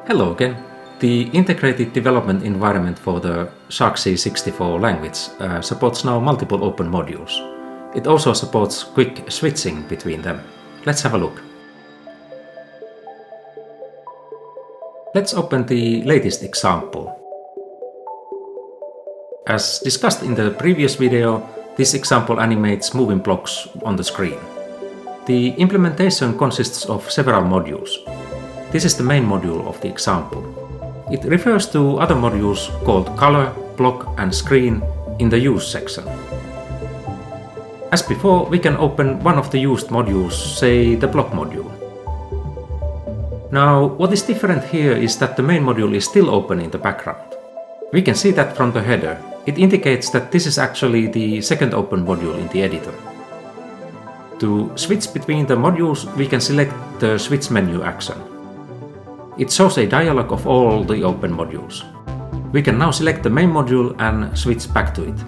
Hello again. The integrated development environment for the sharkC64 language supports now multiple open modules. It also supports quick switching between them. Let's have a look. Let's open the latest example. As discussed in the previous video, this example animates moving blocks on the screen. The implementation consists of several modules. This is the main module of the example. It refers to other modules called color, block and screen in the use section. As before, we can open one of the used modules, say the block module. Now, what is different here is that the main module is still open in the background. We can see that from the header. It indicates that this is actually the second open module in the editor. To switch between the modules, we can select the switch menu action. It shows a dialog of all the open modules. We can now select the main module and switch back to it.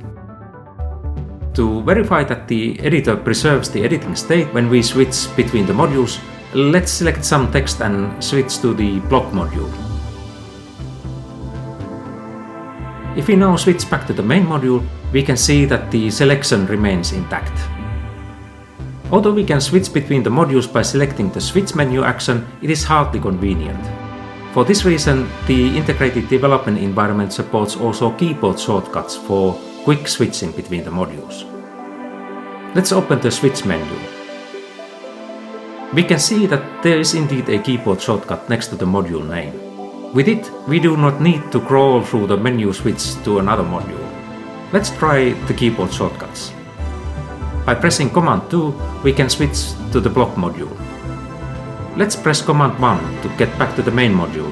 To verify that the editor preserves the editing state when we switch between the modules, let's select some text and switch to the block module. If we now switch back to the main module, we can see that the selection remains intact. Although we can switch between the modules by selecting the switch menu action, it is hardly convenient. For this reason, the integrated development environment supports also keyboard shortcuts for quick switching between the modules. Let's open the switch menu. We can see that there is indeed a keyboard shortcut next to the module name. With it, we do not need to crawl through the menu switch to another module. Let's try the keyboard shortcuts. By pressing Command 2, we can switch to the block module. Let's press Command 1 to get back to the main module.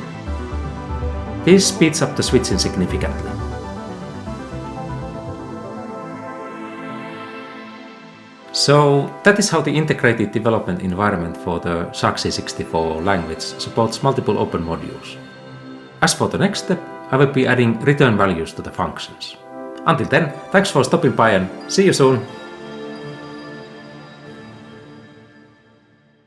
This speeds up the switching significantly. So that is how the integrated development environment for the sharkC64 language supports multiple open modules. As for the next step, I will be adding return values to the functions. Until then, thanks for stopping by and see you soon!